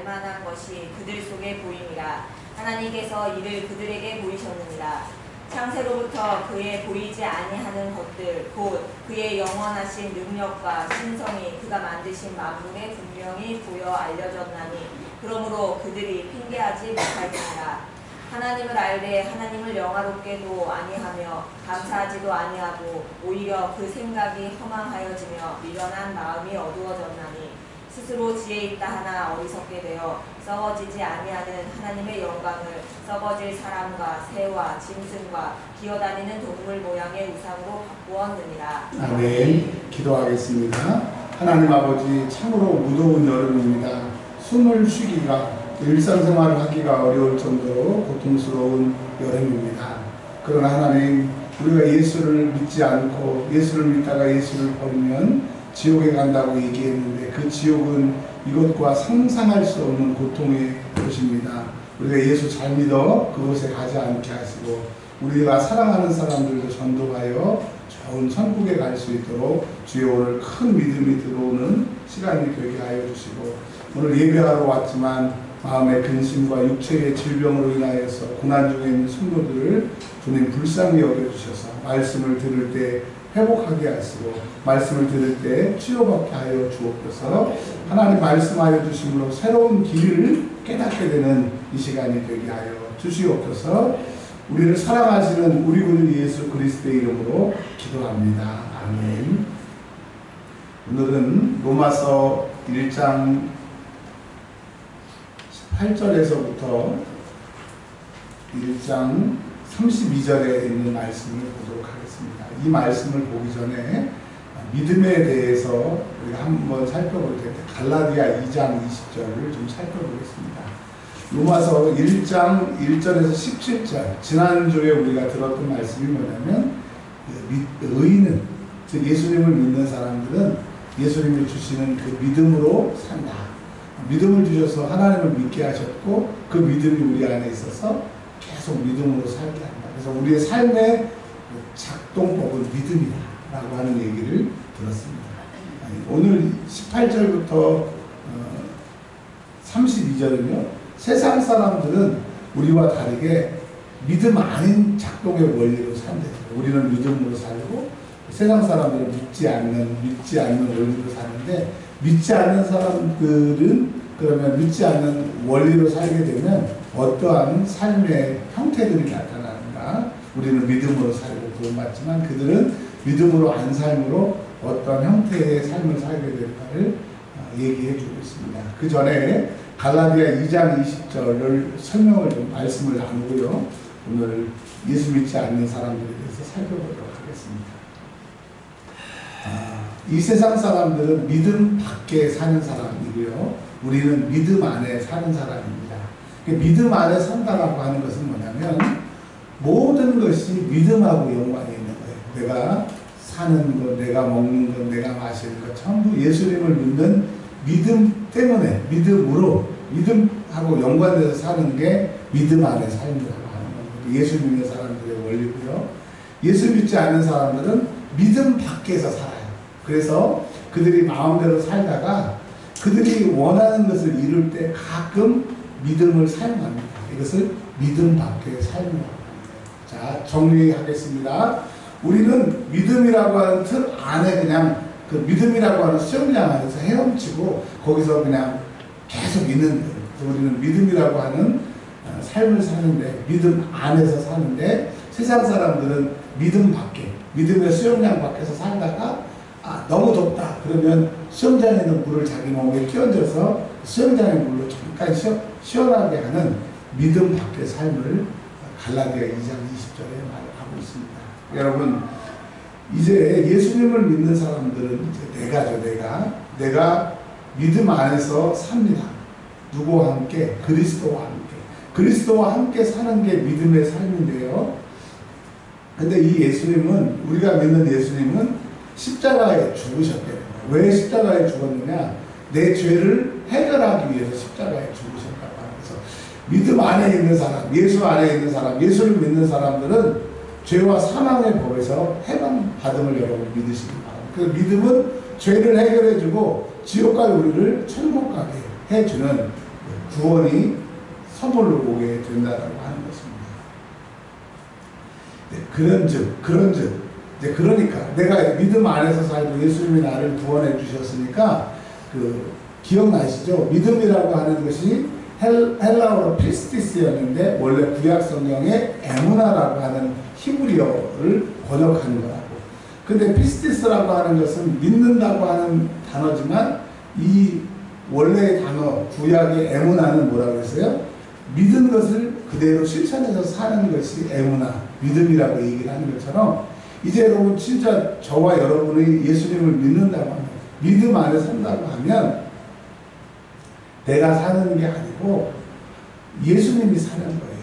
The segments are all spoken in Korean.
만한 것이 그들 속에 보임이라. 하나님께서 이를 그들에게 보이셨느니라. 창세로부터 그의 보이지 아니하는 것들 곧 그의 영원하신 능력과 신성이 그가 만드신 만물에 분명히 보여 알려졌나니 그러므로 그들이 핑계하지 못할지니라. 하나님을 알되 하나님을 영화롭게도 아니하며 감사하지도 아니하고 오히려 그 생각이 허망하여지며 미련한 마음이 어두워졌나니 스스로 지혜 있다 하나 어리석게 되어 썩어지지 아니하는 하나님의 영광을 썩어질 사람과 새와 짐승과 기어다니는 동물 모양의 우상으로 바꾸었느니라. 아멘. 기도하겠습니다. 하나님 아버지, 참으로 무더운 여름입니다. 숨을 쉬기가, 일상생활을 하기가 어려울 정도로 고통스러운 여름입니다. 그러나 하나님, 우리가 예수를 믿지 않고 예수를 믿다가 예수를 버리면 지옥에 간다고 얘기했는데 그 지옥은 이것과 상상할 수 없는 고통의 곳입니다. 우리가 예수 잘 믿어 그곳에 가지 않게 하시고 우리가 사랑하는 사람들도 전도하여 좋은 천국에 갈 수 있도록 주의 오늘 큰 믿음이 들어오는 시간이 되게 하여 주시고, 오늘 예배하러 왔지만 마음의 근심과 육체의 질병으로 인하여서 고난 중에 있는 성도들을 주님 불쌍히 여겨주셔서 말씀을 들을 때 회복하게 하시고 말씀을 들을 때 치료받게 하여 주옵소서. 하나님 말씀하여 주심으로 새로운 길을 깨닫게 되는 이 시간이 되게 하여 주시옵소서. 우리를 사랑하시는 우리 구 예수 그리스도의 이름으로 기도합니다. 아멘. 오늘은 로마서 1장 18절에서부터 1장 32절에 있는 말씀을 보도록 하겠습니다. 이 말씀을 보기 전에 믿음에 대해서 우리가 한번 살펴볼 텐데 갈라디아 2장 20절을 좀 살펴보겠습니다. 로마서 1장 1절에서 17절, 지난주에 우리가 들었던 말씀이 뭐냐면 의인은, 즉 예수님을 믿는 사람들은 예수님이 주시는 그 믿음으로 산다. 믿음을 주셔서 하나님을 믿게 하셨고 그 믿음이 우리 안에 있어서 계속 믿음으로 살게 한다. 그래서 우리의 삶의 작동법은 믿음이다라고 하는 얘기를 들었습니다. 오늘 18절부터 32절은요, 세상 사람들은 우리와 다르게 믿음 아닌 작동의 원리로 산대요. 우리는 믿음으로 살고 세상 사람들은 믿지 않는 원리로 사는데, 믿지 않는 사람들은 그러면 믿지 않는 원리로 살게 되면 어떠한 삶의 형태들이 나타나는가? 우리는 믿음으로 살고 구원받지만 그들은 믿음으로 안 삶으로 어떤 형태의 삶을 살게 될까를 얘기해 주고 있습니다. 그 전에 갈라디아 2장 20절을 설명을 좀 말씀을 나누고요. 오늘 예수 믿지 않는 사람들에 대해서 살펴보도록 하겠습니다. 이 세상 사람들은 믿음 밖에 사는 사람이고요. 우리는 믿음 안에 사는 사람입니다. 믿음 안에 산다라고 하는 것은 뭐냐면 모든 것이 믿음하고 연관이 있는 거예요. 내가 사는 것, 내가 먹는 것, 내가 마시는 것 전부 예수님을 믿는 믿음 때문에, 믿음하고 연관돼서 사는 게 믿음 안에 삶이라고 하는 겁니다. 예수 믿는 사람들의 원리고요. 예수 믿지 않는 사람들은 믿음 밖에서 살아요. 그래서 그들이 마음대로 살다가 그들이 원하는 것을 이룰 때 가끔 믿음을 사용합니다. 이것을 믿음 밖의 삶이라고 합니다. 자, 정리하겠습니다. 우리는 믿음이라고 하는 틀 안에 그냥 그 믿음이라고 하는 수영장 안에서 헤엄치고 거기서 그냥 계속 있는 거예요. 그래서 우리는 믿음이라고 하는 삶을 사는데, 믿음 안에서 사는데, 세상 사람들은 믿음 밖에, 믿음의 수영장 밖에서 살다가 너무 덥다 그러면 수영장에 있는 물을 자기 몸에 끼얹어서 수영장의 물로 잠깐 시원하게 하는 믿음 밖의 삶을 갈라디아 2장 20절에 말하고 있습니다. 여러분, 이제 예수님을 믿는 사람들은 이제 내가 믿음 안에서 삽니다. 누구와 함께? 그리스도와 함께. 그리스도와 함께 사는 게 믿음의 삶인데요. 근데 이 예수님은, 우리가 믿는 예수님은 십자가에 죽으셨대요. 왜 십자가에 죽었느냐? 내 죄를 해결하기 위해서 십자가에 죽으셨다고 하면서, 믿음 안에 있는 사람, 예수 안에 있는 사람, 예수를 믿는 사람들은 죄와 사망의 법에서 해방받음을 여러분 믿으시기 바랍니다. 그 믿음은 죄를 해결해주고 지옥 갈 우리를 천국 가게 해주는 구원이 선물로 오게 된다라고 하는 것입니다. 네, 그런즉 이제 그러니까 내가 믿음 안에서 살고 예수님이 나를 구원해 주셨으니까 그 기억나시죠? 믿음이라고 하는 것이 헬라어로 피스티스였는데 원래 구약 성경에 에무나라고 하는 히브리어를 번역하는 거라고. 근데 피스티스라고 하는 것은 믿는다고 하는 단어지만 이 원래의 단어 구약의 에무나는 뭐라고 했어요? 믿은 것을 그대로 실천해서 사는 것이 에무나, 믿음이라고 얘기를 하는 것처럼 이제 여러분 진짜 저와 여러분이 예수님을 믿는다고 하면 믿음 안에 산다고 하면 내가 사는 게 아니고 예수님이 사는 거예요.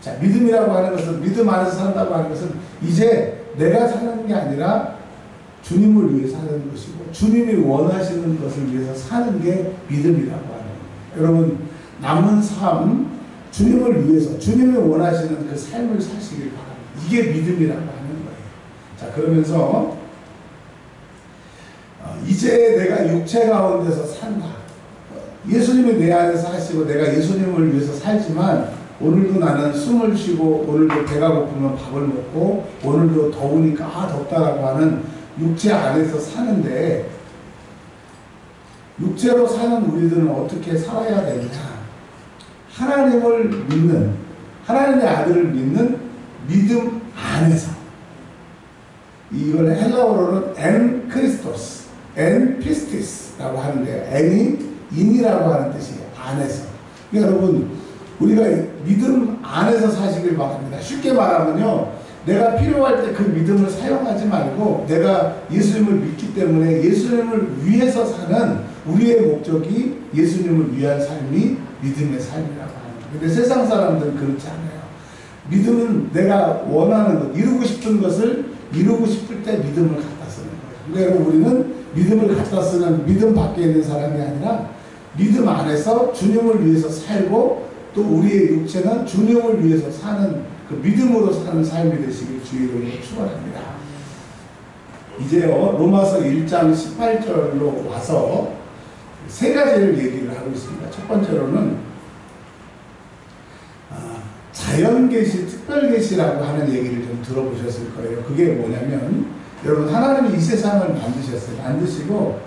자, 믿음이라고 하는 것은 믿음 안에서 산다고 하는 것은 이제 내가 사는 게 아니라 주님을 위해 사는 것이고 주님이 원하시는 것을 위해서 사는 게 믿음이라고 하는 거예요. 여러분 남은 삶 주님을 위해서 주님이 원하시는 그 삶을 사시길 바랍니다. 이게 믿음이라고 하는 거예요. 자, 그러면서 이제 내가 육체 가운데서 산다. 예수님이 내 안에서 하시고 내가 예수님을 위해서 살지만 오늘도 나는 숨을 쉬고 오늘도 배가 고프면 밥을 먹고 오늘도 더우니까 덥다라고 하는 육체 안에서 사는데 육체로 사는 우리들은 어떻게 살아야 되느냐? 하나님을 믿는 하나님의 아들을 믿는 믿음 안에서 이걸 헬라어로는 엔 크리스토스, 엔 피스티스라고 하는데요. 엔이 인이라고 하는 뜻이에요. 안에서. 그러니까 여러분 우리가 믿음 안에서 사시길 바랍니다. 쉽게 말하면요. 내가 필요할 때 그 믿음을 사용하지 말고 내가 예수님을 믿기 때문에 예수님을 위해서 사는 우리의 목적이 예수님을 위한 삶이 믿음의 삶이라고 합니다. 근데 세상 사람들은 그렇지 않아요. 믿음은 내가 원하는 것, 이루고 싶은 것을 이루고 싶을 때 믿음을 갖다 쓰는 거예요. 그러니까 여러분 우리는 믿음을 갖다 쓰는 믿음 밖에 있는 사람이 아니라 믿음 안에서 주님을 위해서 살고 또 우리의 육체는 주님을 위해서 사는 그 믿음으로 사는 삶이 되시길 주의로 축원합니다. 이제요 로마서 1장 18절로 와서 세 가지를 얘기를 하고 있습니다. 첫 번째로는 자연계시, 특별계시라고 하는 얘기를 좀 들어보셨을 거예요. 그게 뭐냐면 여러분 하나님이 이 세상을 만드셨어요. 만드시고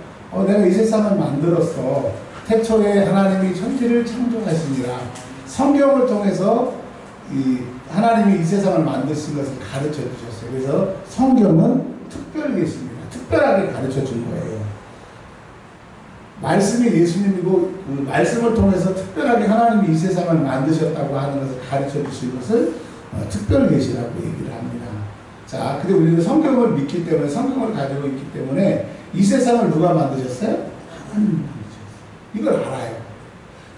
내가 이 세상을 만들었어. 태초에 하나님이 천지를 창조하시니라. 성경을 통해서 하나님이 이 세상을 만드신 것을 가르쳐 주셨어요. 그래서 성경은 특별계시입니다. 특별하게 가르쳐 준 거예요. 말씀이 예수님이고 그 말씀을 통해서 특별하게 하나님이 이 세상을 만드셨다고 하는 것을 가르쳐 주신 것을 특별계시라고 얘기를 합니다. 자, 근데 우리는 성경을 믿기 때문에 성경을 가지고 있기 때문에 이 세상을 누가 만드셨어요? 하나님이 만드셨어요. 이걸 알아요.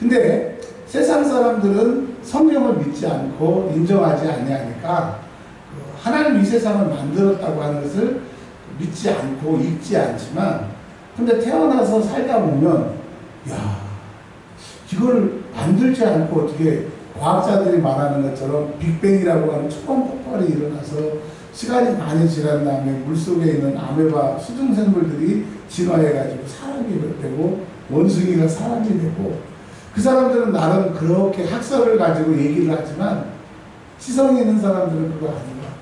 근데 세상 사람들은 성경을 믿지 않고 인정하지 아니하니까 하나님 이 세상을 만들었다고 하는 것을 믿지 않고 읽지 않지만 근데 태어나서 살다 보면 야 이걸 만들지 않고 어떻게 과학자들이 말하는 것처럼 빅뱅이라고 하는 초반 폭발이 일어나서 시간이 많이 지난 다음에 물속에 있는 아메바 수중생물들이 진화해가지고 사람이 되고 원숭이가 사람이 되고 그 사람들은 나름 그렇게 학설을 가지고 얘기를 하지만 지성이 있는 사람들은 그거 아닌 것 같아요.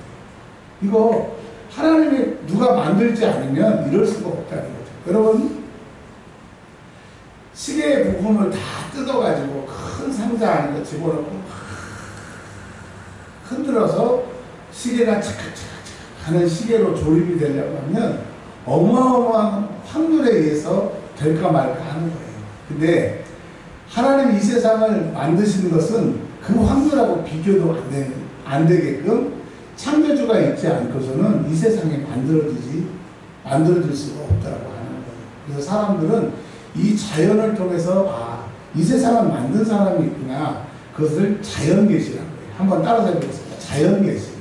이거 하나님이 누가 만들지 않으면 이럴 수가 없다는 거죠. 여러분 시계의 부품을 다 뜯어가지고 큰 상자 안에 집어넣고 흔들어서 시계가 착착착착 하는 시계로 조립이 되려고 하면 어마어마한 확률에 의해서 될까 말까 하는 거예요. 근데 하나님이 이 세상을 만드신 것은 그 확률하고 비교도 안 되게끔 창조주가 있지 않고서는 이 세상이 만들어질 수가 없다고 하는 거예요. 그래서 사람들은 이 자연을 통해서 이 세상을 만든 사람이 있구나. 그것을 자연계시라고 해요. 한번 따라서 해보겠습니다. 자연계시.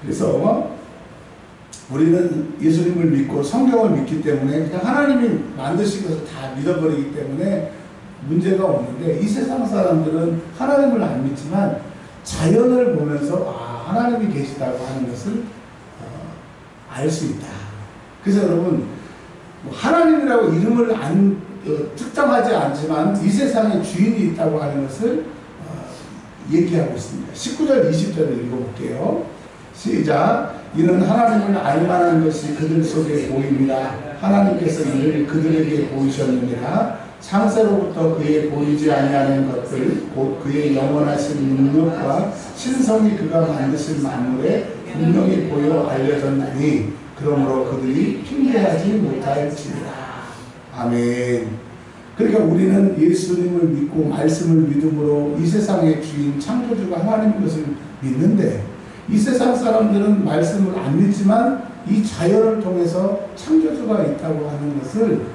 그래서 우리는 예수님을 믿고 성경을 믿기 때문에 그냥 하나님이 만드신 것을 다 믿어버리기 때문에 문제가 없는데 이 세상 사람들은 하나님을 안 믿지만 자연을 보면서 하나님이 계시다고 하는 것을 알 수 있다. 그래서 여러분 하나님이라고 이름을 안 특정하지 않지만 이 세상에 주인이 있다고 하는 것을 얘기하고 있습니다. 19절 20절을 읽어볼게요. 시작. 이는 하나님을 알만한 것이 그들 속에 보입니다. 하나님께서 이를 그들에게 보이셨느니라. 창세로부터 그의 보이지 아니하는 것들 곧 그의 영원하신 능력과 신성이 그가 만드신 만물에 분명히 보여 알려졌나니 그러므로 그들이 핑계하지 못할지니라. 아멘. 그러니까 우리는 예수님을 믿고 말씀을 믿음으로 이 세상의 주인 창조주가 하나님인 것을 믿는데 이 세상 사람들은 말씀을 안 믿지만 이 자연을 통해서 창조주가 있다고 하는 것을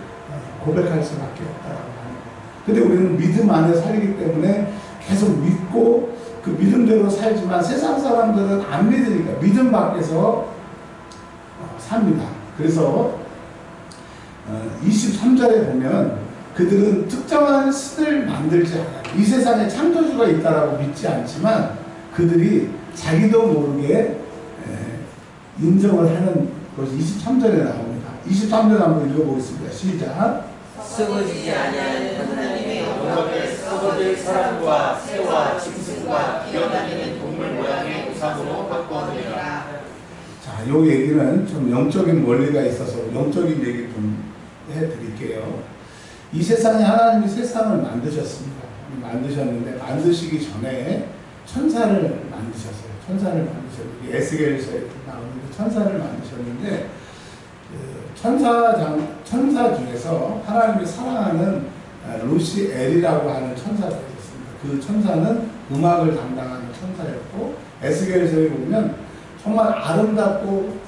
고백할 수밖에 없다고 하는 거예요. 근데 우리는 믿음 안에 살기 때문에 계속 믿고 그 믿음대로 살지만 세상 사람들은 안 믿으니까 믿음 밖에서 삽니다. 그래서 23절에 보면 그들은 특정한 신을 만들지 않아요. 이 세상에 창조주가 있다라고 믿지 않지만 그들이 자기도 모르게 인정을 하는 것이 23절에 나옵니다. 23절 한번 읽어보겠습니다. 시작. 썩어지지 아니하는 하나님의 영광에 썩어질 사람과 새와 짐승과 기어다니는 동물 모양의 우상으로 바꾸었느니라. 자, 요 얘기는 좀 영적인 원리가 있어서 영적인 얘기 좀 해드릴게요. 이 세상에 하나님이 세상을 만드셨습니다. 만드셨는데 만드시기 전에 천사를 만드셨어요. 천사를 만드셨는데 에스겔서에 나오는데 천사를 만드셨는데 천사 중에서 하나님이 사랑하는 루시엘이라고 하는 천사가 있었습니다. 그 천사는 음악을 담당하는 천사였고 에스겔서에 보면 정말 아름답고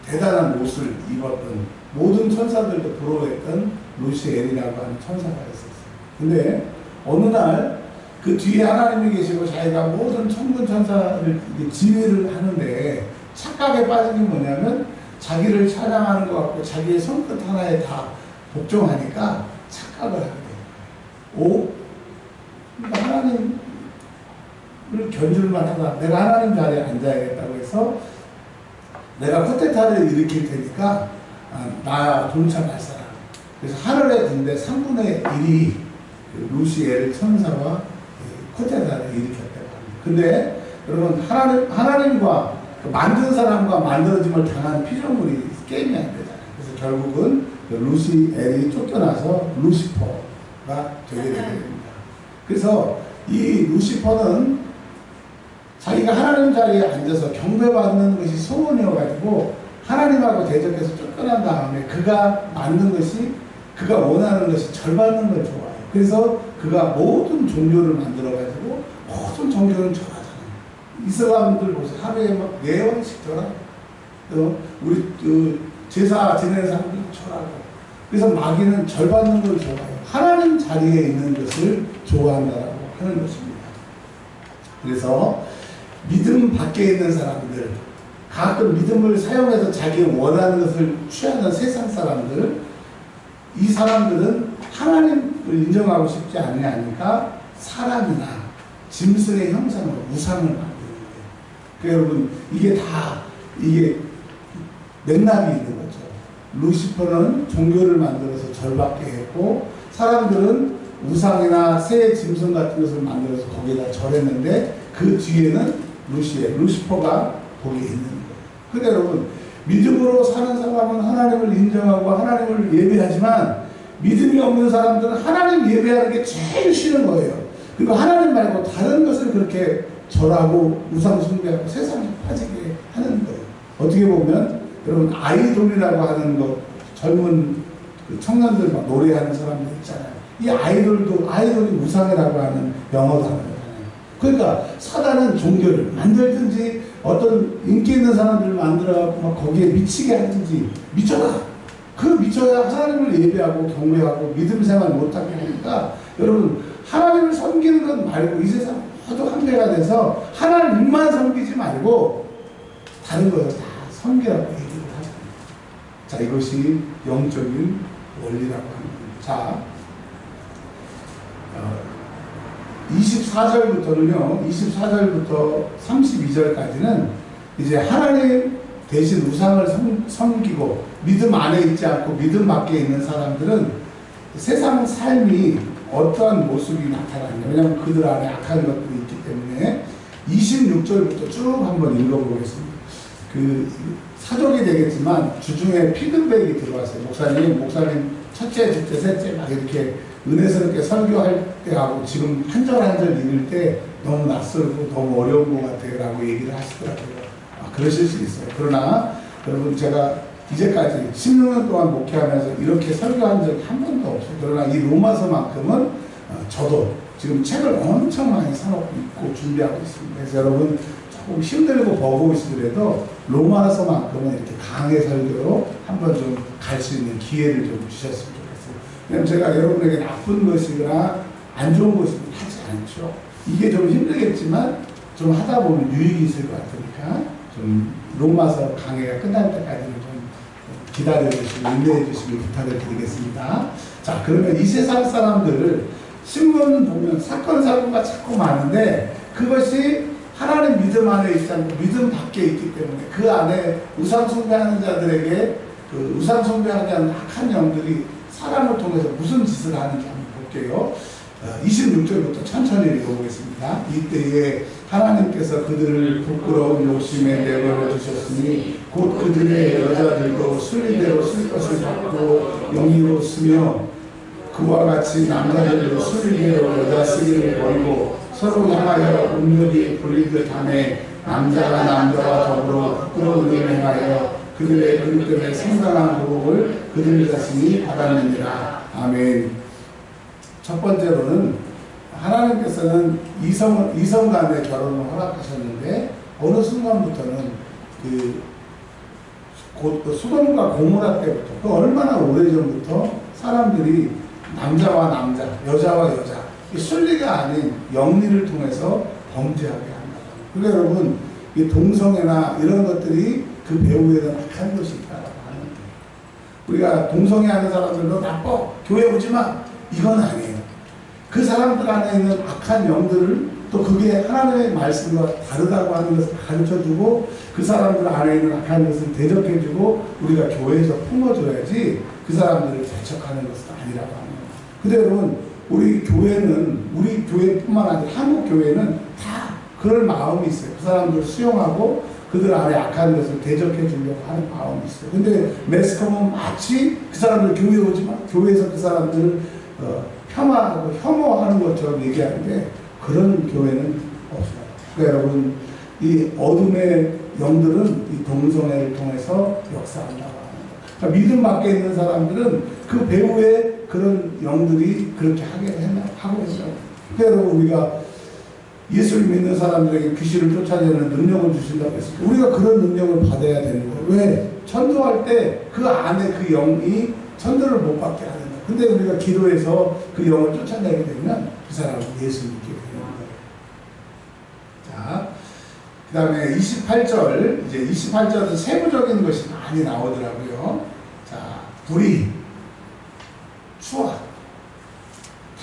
대단한 옷을 입었던 모든 천사들도 부러워했던 루시엘이라고 하는 천사가 있었어요. 근데 어느 날 그 뒤에 하나님이 계시고 자기가 모든 천군 천사를 지휘를 하는데 착각에 빠진 게 뭐냐면 자기를 찬양하는 것 같고 자기의 손끝 하나에 다 복종하니까 착각을 하게 돼요. 그러니까 하나님을 견줄만 하다. 내가 하나님 자리에 앉아야겠다고 해서 내가 쿠데타를 일으킬 테니까 나 동참할 사람. 그래서 하늘의 군대 3분의 1이 루시엘 천사와 쿠데타를 일으켰다고 합니다. 근데 여러분 하나님과 만든 사람과 만들어짐을 당한 피조물이 게임이 안 되잖아요. 그래서 결국은 루시엘이 쫓겨나서 루시퍼가 되게 됩니다. 그래서 이 루시퍼는 자기가 하나님 자리에 앉아서 경배받는 것이 소원이어가지고 하나님하고 대적해서 쫓겨난 다음에 그가 만든 것이 그가 원하는 것이 절 받는 걸 좋아해요. 그래서 그가 모든 종교를 만들어가지고 모든 종교는 절하잖아요. 이슬람들 보세요. 하루에 막 4번씩 절하고 우리 제사 지내는 사람들 절하고 그래서 마귀는 절 받는 걸 좋아해요. 하나님 자리에 있는 것을 좋아한다고 하는 것입니다. 그래서 믿음 밖에 있는 사람들 가끔 믿음을 사용해서 자기 원하는 것을 취하는 세상 사람들 이 사람들은 하나님을 인정하고 싶지 않으니까 사람이나 짐승의 형상으로 우상을 만드는 거예요. 그러니까 여러분 이게 맥락이 있는 거죠. 루시퍼는 종교를 만들어서 절받게 했고 사람들은 우상이나 새 짐승 같은 것을 만들어서 거기다 절했는데 그 뒤에는 루시퍼가 거기에 있는 거예요. 그러니까 여러분 믿음으로 사는 사람은 하나님을 인정하고 하나님을 예배하지만 믿음이 없는 사람들은 하나님 예배하는 게 제일 싫은 거예요. 그리고 하나님 말고 다른 것을 그렇게 절하고 우상 숭배하고 세상에 빠지게 하는 거예요. 어떻게 보면 여러분 아이돌이라고 하는 것 젊은 그 청년들 막 노래하는 사람들 있잖아요. 이 아이돌이 우상이라고 하는 영어 단어잖아요. 그러니까 사단은 종교를 만들든지 어떤 인기 있는 사람들을 만들어갖고 막 거기에 미치게 하든지 미쳐라. 그 미쳐야 하나님을 예배하고 경배하고 믿음 생활 못하게 하니까 여러분 하나님을 섬기는 것 말고 이 세상 모두 한계가 돼서 하나님만 섬기지 말고 다른 것을 다 섬기라고 얘기를 하죠. 자, 이것이 영적인 원리라고 합니다. 자, 24절부터는요, 24절부터 32절까지는 이제 하나님 대신 우상을 섬기고 믿음 안에 있지 않고 믿음 밖에 있는 사람들은 세상 삶이 어떠한 모습이 나타나냐. 왜냐하면 그들 안에 악한 것들이 있기 때문에 26절부터 쭉 한번 읽어보겠습니다. 그 사족이 되겠지만 주중에 피드백이 들어왔어요. 목사님 첫째, 둘째, 셋째 막 이렇게 은혜스럽게 설교할 때하고 지금 한 절 한 절 읽을 때 너무 낯설고 너무 어려운 것 같아요 라고 얘기를 하시더라고요. 그러실 수 있어요. 그러나 여러분 제가 이제까지 16년 동안 목회하면서 이렇게 설교한 적이 한 번도 없어요. 그러나 이 로마서만큼은 저도 지금 책을 엄청 많이 사놓고 있고 준비하고 있습니다. 그래서 여러분 조금 힘들고 버거우시더라도 로마서만큼은 이렇게 강의 설교로 한번 좀 갈 수 있는 기회를 좀 주셨으면 좋겠어요. 왜냐면 제가 여러분에게 나쁜 것이거나 안 좋은 것을 하지 않죠. 이게 좀 힘들겠지만 좀 하다 보면 유익이 있을 것 같으니까 좀 로마서 강의가 끝날 때까지는 좀 기다려 주시고 인내해 주시길 부탁을 드리겠습니다. 자, 그러면 이 세상 사람들 신문 보면 사건 사고가 자꾸 많은데 그것이 하나님 믿음 안에 있지 않고 믿음 밖에 있기 때문에 그 안에 우상 숭배하는 자들에게 그 우상 숭배하지 않는 악한 영들이 사람을 통해서 무슨 짓을 하는지 한번 볼게요. 26절부터 천천히 읽어보겠습니다. 이때에 하나님께서 그들을 부끄러운 욕심에 내버려 두셨으니 곧 그들의 여자들도 순리대로 쓸 것을 받고 영이로쓰며 그와 같이 남자들도 순리대로 여자 쓰기를 버리고 서로 향하여 은밀히 불리듯 하매 남자가 남자와 더불어 부끄러운 일을 행하여 그들의 그 때문에 상당한 보복을 그들 자신이 받았느니라. 아멘. 첫 번째로는 하나님께서는 이성 간의 결혼을 허락하셨는데 어느 순간부터는 그 소돔과 고모라 때부터 그 얼마나 오래전부터 사람들이 남자와 남자, 여자와 여자 이 순리가 아닌 영리를 통해서 범죄하게 한다. 그러니까 여러분 이 동성애나 이런 것들이 그 배후에는 악한 것이 있다고 하는 거예요. 우리가 동성애하는 사람들도 나빠 교회 오지 마 이건 아니에요. 그 사람들 안에 있는 악한 영들을 또 그게 하나님의 말씀과 다르다고 하는 것을 가르쳐주고 그 사람들 안에 있는 악한 것을 대적해주고 우리가 교회에서 품어줘야지 그 사람들을 대척하는 것은 아니라고 합니다. 근데 여러분 우리 교회는 우리 교회뿐만 아니라 한국 교회는 다 그럴 마음이 있어요. 그 사람들을 수용하고 그들 안에 악한 것을 대적해 주려고 하는 마음이 있어요. 근데 매스컴은 마치 그 사람들 교회 오지 마 교회에서 그 사람들을 폄하하고 혐오하는 것처럼 얘기하는데 그런 교회는 없어요. 그러니까 여러분 이 어둠의 영들은 이 동성애를 통해서 역사한다고 합니다. 그러니까 믿음 밖에 있는 사람들은 그 배후에 그런 영들이 그렇게 하고 있어요. 그러니까 여러분 우리가 예수를 믿는 사람들에게 귀신을 쫓아내는 능력을 주신다고 했습니다. 우리가 그런 능력을 받아야 되는 거예요. 왜? 전도할 때 그 안에 그 영이 전도를 못 받게 하는 거예요. 근데 우리가 기도해서 그 영을 쫓아내게 되면 그 사람은 예수 믿게 되는 거예요. 자, 그 다음에 28절, 이제 28절은 세부적인 것이 많이 나오더라고요. 자, 불의, 추악,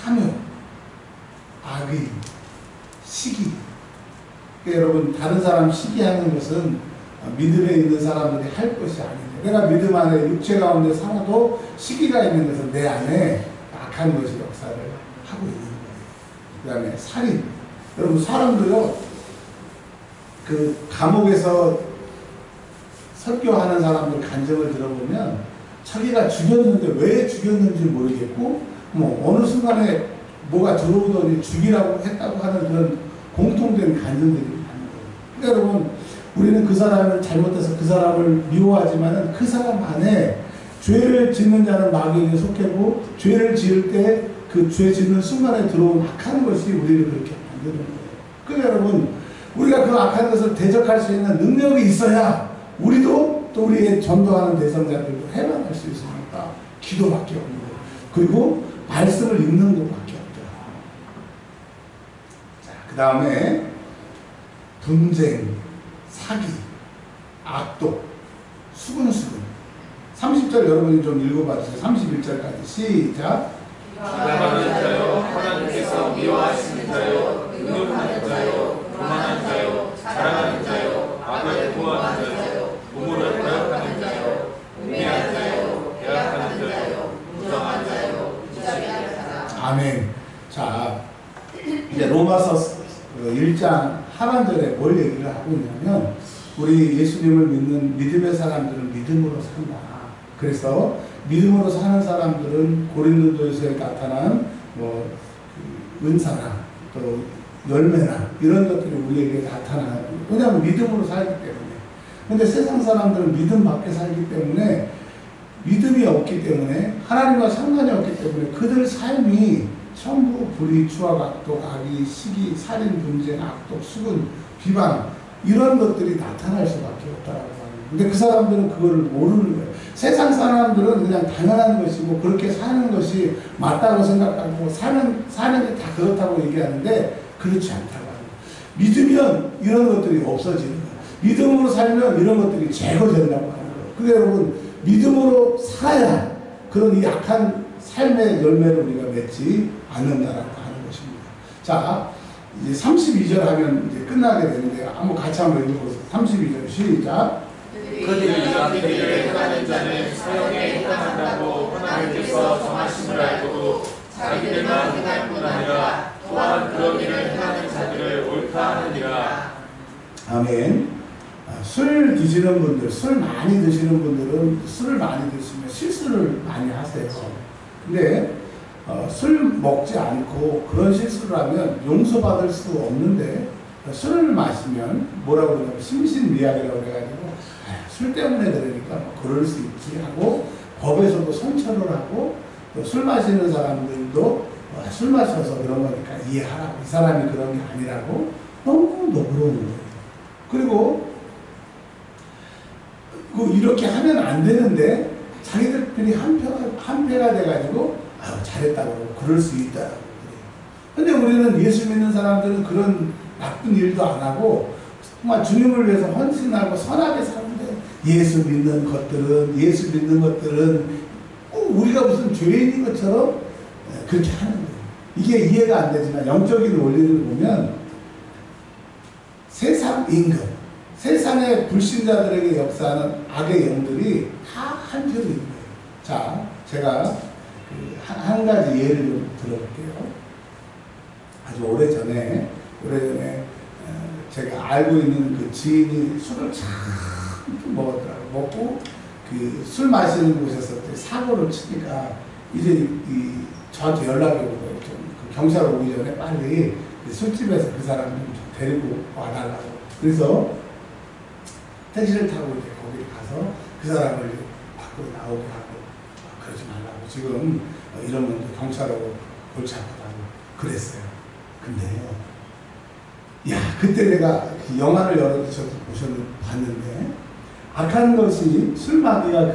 탐욕, 악의, 시기. 그러니까 여러분 다른 사람 시기하는 것은 믿음에 있는 사람들이 할 것이 아닙니다. 내가 믿음 안에 육체 가운데 살아도 시기가 있는 것은 내 안에 악한 것이 역사를 하고 있는 거예요. 그 다음에 살인. 여러분 사람도요 그 감옥에서 설교하는 사람들 간증을 들어보면 자기가 죽였는데 왜 죽였는지 모르겠고 뭐 어느 순간에 뭐가 들어오더니 죽이라고 했다고 하는 그런 공통된 간증들이 많은 거예요. 그러니까 여러분 우리는 그 사람을 잘못해서 그 사람을 미워하지만 그 사람 안에 죄를 짓는 자는 마귀에게 속하고 죄를 지을 때 그 죄 짓는 순간에 들어온 악한 것이 우리를 그렇게 만드는 거예요. 그러니까 여러분 우리가 그 악한 것을 대적할 수 있는 능력이 있어야 우리도 또 우리의 전도하는 대상자들도 해방할 수 있으니까 기도밖에 없는 거예요. 그리고 말씀을 읽는 것밖에 없죠. 자, 그 다음에 분쟁, 사기, 악독, 수근수근. 30절 여러분이 좀 읽어봐 주세요. 31절까지 시작. 비방하는 자요, 하나님께서 미워하시는 자요, 능욕하는 자요, 교만한 자요, 자랑하는 자요, 악을 도모하는 자요, 우물을 거역하는 자요, 우매한 자요, 계약하는 자요, 무정한 자요, 아멘. 자, 이제 로마서 1장 하반절에 뭘 얘기를 하고 있냐면, 우리 예수님을 믿는 믿음의 사람들은 믿음으로 산다. 그래서 믿음으로 사는 사람들은 고린도전서에 나타난 은사나 또 열매나 이런 것들이 우리에게 나타나요. 왜냐하면 믿음으로 살기 때문에. 근데 세상 사람들은 믿음 밖에 살기 때문에, 믿음이 없기 때문에, 하나님과 상관이 없기 때문에 그들 삶이 전부 불의, 추악, 악독, 악의, 시기, 살인, 분쟁, 악독, 수군, 비방 이런 것들이 나타날 수밖에 없다라고 말해요. 근데 그 사람들은 그거를 모르는 거예요. 세상 사람들은 그냥 당연한 것이고 그렇게 사는 것이 맞다고 생각하고 사는 게 다 그렇다고 얘기하는데 그렇지 않다고 합니다. 믿으면 이런 것들이 없어지는 거예요. 믿음으로 살면 이런 것들이 제거된다고 하는 거예요. 그게 여러분, 믿음으로 살아야 그런 이 약한 삶의 열매를 우리가 맺지 않는다라고 하는 것입니다. 자, 이제 32절 하면 이제 끝나게 되는데 한번 같이 한번 읽어보세요. 32절 시작. 그들이 자기들을 행하는 자는 사형에 해당한다고 하나님께서 정하심을 알고도 자기들만 행할 뿐 아니라 또한 그런 일을 행하는 자들을 옳다 하느니라. 아멘. 술 드시는 분들, 술 많이 드시는 분들은 술을 많이 드시면 실수를 많이 하세요. 근데 술 먹지 않고 그런 실수를 하면 용서받을 수 없는데, 술을 마시면 뭐라고 그러냐면 심신미약이라고 그래가지고 술 때문에 그러니까 그럴 수 있지 하고 법에서도 선처를 하고, 또 술 마시는 사람들도 술 마셔서 그런 거니까 이해하라고, 이 사람이 그런 게 아니라고 너무 너그러운 거예요. 그리고 이렇게 하면 안 되는데 자기들끼리 한패가 돼가지고 잘했다고 그럴 수 있다고 그래요. 근데 우리는 예수 믿는 사람들은 그런 나쁜 일도 안 하고 정말 주님을 위해서 헌신하고 선하게 사는데, 예수 믿는 것들은 우리가 무슨 죄인인 것처럼 그렇게 하는 거예요. 이게 이해가 안 되지만 영적인 원리를 보면 세상 임금, 세상의 불신자들에게 역사하는 악의 영들이 다 한편인 거예요. 자, 제가 한 가지 예를 좀 들어볼게요. 아주 오래전에 제가 알고 있는 그 지인이 술을 참 먹었더라고요. 먹고 술 마시는 곳에서 사고를 치니까 이제 저한테 연락이 오고 그 경찰 오기 전에 빨리 술집에서 그 사람을 좀 데리고 와달라고. 그래서 택시를 타고 이제 거기 가서 그 사람을 밖으로 나오게 하고, 그러지 말라고, 지금 이러면 경찰하고 골치 아프다고 그랬어요. 근데요, 그때 내가 영화를 여러 개 봤는데, 악한 것이 술 마귀가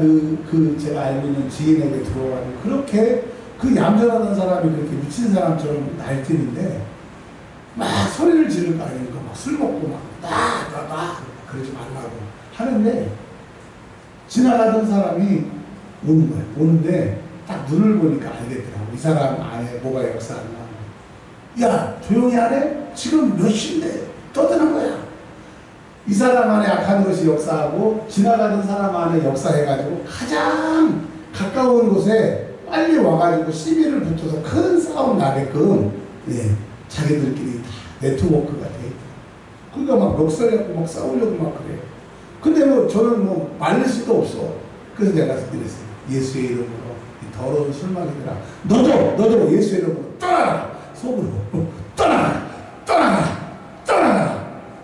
제가 알고 있는 지인에게 들어와가지고 그렇게 그 얌전하던 사람이 그렇게 미친 사람처럼 날뛰는데 막 소리를 지를 거 아닙니까? 막 술 먹고 막 그러지 말라고 하는데, 지나가던 사람이 오는 거예요. 오는데 딱 눈을 보니까 알겠더라고. 이 사람 안에 뭐가 역사하나. 야, 조용히 하래? 지금 몇 시인데 떠드는 거야. 이 사람 안에 악한 것이 역사하고 지나가던 사람 안에 역사해가지고 가장 가까운 곳에 빨리 와가지고 시비를 붙여서 큰 싸움 나게끔 자기들끼리 다 네트워크가 돼 있고, 그러니까 막 멱살잡고 막 싸우려고 막 그래요. 근데 저는 말릴 수도 없어. 그래서 내가 그랬어요. 예수의 이름으로 이 더러운 술마귀들아, 너도 예수의 이름으로 떠나라. 속으로 떠나라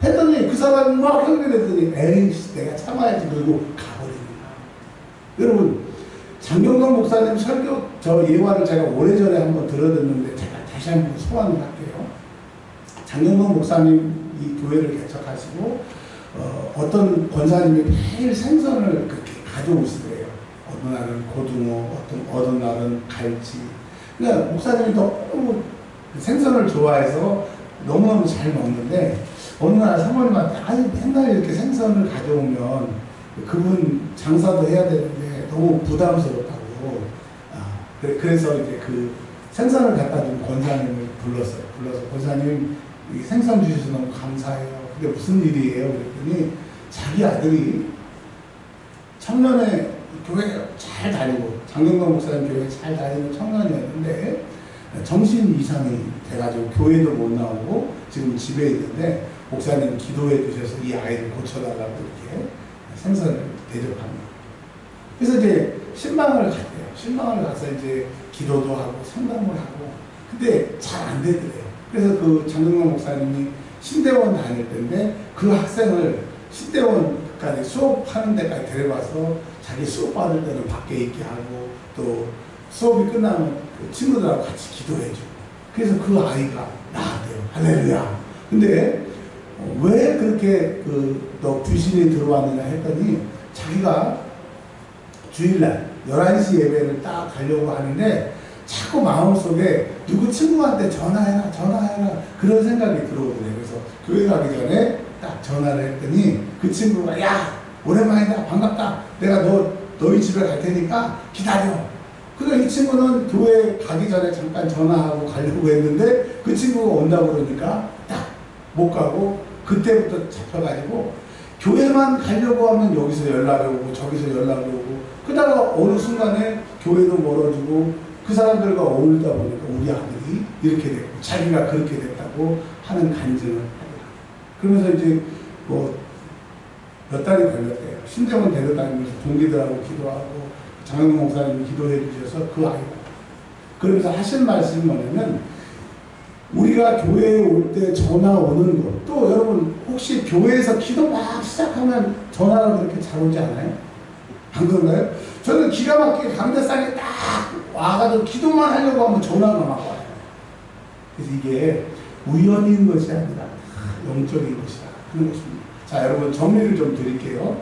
했더니 그 사람이 막 흥분했더니 에이씨 내가 참아야지 그러고 가버립니다. 여러분, 장경동 목사님 설교 저 예화를 제가 오래전에 한번 들어듣는데 제가 다시 한번 소환을 할게요. 장경동 목사님 이 교회를 개척하시고 어떤 권사님이 매일 생선을 그렇게 가져오시더래요. 어느 날은 고등어, 어떤 날은 갈치. 그러니까 목사님이 너무 생선을 좋아해서 너무너무 잘 먹는데, 어느 날 사모님한테 맨날 이렇게 생선을 가져오면 그분 장사도 해야 되는데 너무 부담스럽다고. 그래서 이제 그 생선을 갖다 준 권사님을 불러서 권사님 이 생선 주셔서 너무 감사해요. 근데 무슨 일이에요? 그랬더니 자기 아들이 청년회 교회 잘 다니고, 장경동 목사님 교회 잘 다니는 청년이었는데 정신 이상이 돼가지고 교회도 못 나오고 지금 집에 있는데 목사님 기도해 주셔서 이 아이를 고쳐달라고 이렇게 생선을 대접합니다. 그래서 이제 신방을 갔대요. 신방을 가서 이제 기도도 하고 상담을 하고 근데 잘 안 되더래요. 그래서 그 장동건 목사님이 신대원 다닐 때인데 그 학생을 신대원까지 수업하는 데까지 데려가서 자기 수업 받을 때는 밖에 있게 하고 또 수업이 끝나면 그 친구들하고 같이 기도해주고 그래서 그 아이가 나았대요. 할렐루야. 근데 왜 그렇게 너 귀신이 들어왔느냐 했더니 자기가 주일날 11시 예배를 딱 가려고 하는데 자꾸 마음속에 누구 친구한테 전화해라 그런 생각이 들어오더래요. 그래서 교회 가기 전에 딱 전화를 했더니 그 친구가 야 오랜만이다 반갑다 내가 너희 집에 갈 테니까 기다려. 그러니까 이 친구는 교회 가기 전에 잠깐 전화하고 가려고 했는데 그 친구가 온다고 그러니까 딱 못 가고 그때부터 잡혀가지고 교회만 가려고 하면 여기서 연락이 오고 저기서 연락이 오고 그러다가 어느 순간에 교회도 멀어지고 그 사람들과 어울리다 보니까 우리 아들이 이렇게 됐고 자기가 그렇게 됐다고 하는 간증을 하더라고요. 그러면서 이제 뭐 몇 달이 걸렸대요. 신대원 데려다니면서 동기들하고 기도하고 장영문 목사님이 기도해 주셔서 그 아이가 그러면서 하신 말씀이 뭐냐면 우리가 교회에 올 때 전화 오는 것 또 여러분 혹시 교회에서 기도 막 시작하면 전화가 그렇게 잘 오지 않아요? 안 그런가요? 저는 기가 막히게 강대상에 딱 와가지고 기도만 하려고 하면 전화가 막 와요. 그래서 이게 우연인 것이 아니라 영적인 것이다 하는 것입니다. 자 여러분 정리를 좀 드릴게요.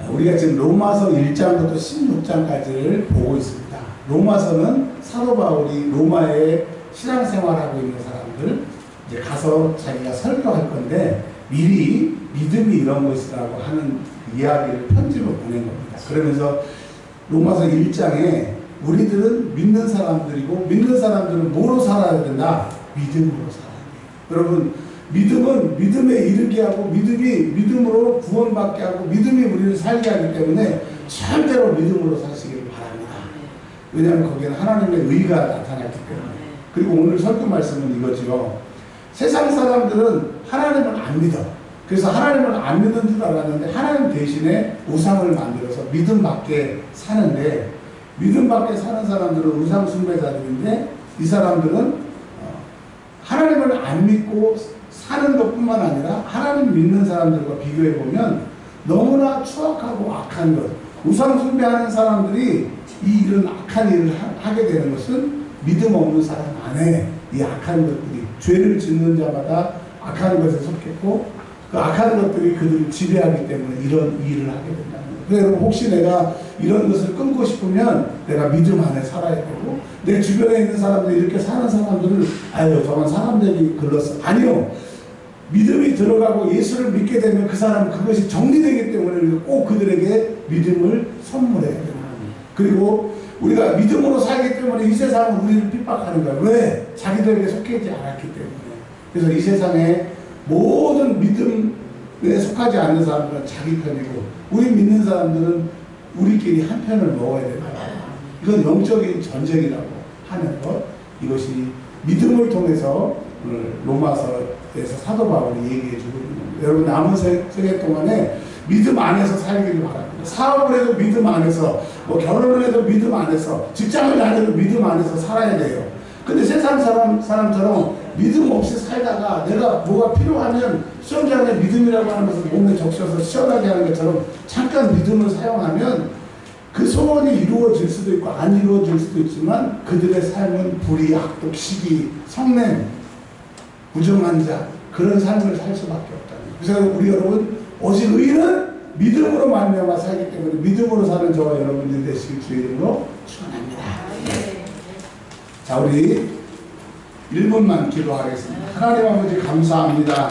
우리가 지금 로마서 1장부터 16장까지를 보고 있습니다. 로마서는 사도 바울이 로마에 신앙생활하고 있는 사람들 이제 가서 자기가 설교할 건데 미리 믿음이 이런 것이라고 하는 이야기를 편집을 보낸 겁니다. 그러면서 로마서 1장에 우리들은 믿는 사람들이고 믿는 사람들은 뭐로 살아야 된다? 믿음으로 살아야 돼요. 여러분 믿음은 믿음에 이르게 하고 믿음이 믿음으로 구원받게 하고 믿음이 우리를 살게 하기 때문에 절대로 믿음으로 사시기를 바랍니다. 왜냐하면 거기에는 하나님의 의가 나타났기 때문에. 그리고 오늘 설교 말씀은 이거죠. 세상 사람들은 하나님을 안 믿어. 그래서 하나님을 안 믿는 줄 알았는데 하나님 대신에 우상을 만들어서 믿음 밖에 사는데 믿음 밖에 사는 사람들은 우상 숭배자들인데 이 사람들은 하나님을 안 믿고 사는 것뿐만 아니라 하나님 믿는 사람들과 비교해 보면 너무나 추악하고 악한 것. 우상 숭배하는 사람들이 이런 악한 일을 하게 되는 것은 믿음 없는 사람 안에 이 악한 것들이 죄를 짓는 자마다 악한 것에 속했고 그 악한 것들이 그들을 지배하기 때문에 이런 일을 하게 된다는 거예요. 그래서 여러분 혹시 내가 이런 것을 끊고 싶으면 내가 믿음 안에 살아야 되고 내 주변에 있는 사람들이 이렇게 사는 사람들을 아유 저건 사람들이 글렀어. 아니요. 믿음이 들어가고 예수를 믿게 되면 그 사람은 그것이 정리되기 때문에 꼭 그들에게 믿음을 선물해야 됩니다. 그리고 우리가 믿음으로 살기 때문에 이 세상은 우리를 핍박하는 거야. 왜? 자기들에게 속해있지 않았기 때문에. 그래서 이 세상에 모든 믿음에 속하지 않는 사람들은 자기 편이고 우리 믿는 사람들은 우리끼리 한 편을 먹어야 된다. 이건 영적인 전쟁이라고 하는 것. 이것이 믿음을 통해서 오늘 로마서에서 사도 바울이 얘기해 주고 있는 겁니다. 여러분 남은 생애 동안에 믿음 안에서 살기를 바랍니다. 사업을 해도 믿음 안에서, 뭐 결혼을 해도 믿음 안에서, 직장을 다녀도 믿음 안에서 살아야 돼요. 근데 세상 사람처럼 믿음 없이 살다가 내가 뭐가 필요하면 수영장에 믿음이라고 하는 것을 몸에 적셔서 시원하게 하는 것처럼 잠깐 믿음을 사용하면 그 소원이 이루어질 수도 있고 안 이루어질 수도 있지만 그들의 삶은 불의악, 또 시기, 성냄, 부정한 자 그런 삶을 살 수밖에 없다는 거예요. 그래서 우리 여러분 오직 의인은 믿음으로 말미암아 살기 때문에 믿음으로 사는 저와 여러분들이 되시길 주의 이름으로 축원합니다. 자 우리 1분만 기도하겠습니다. 하나님 아버지 감사합니다.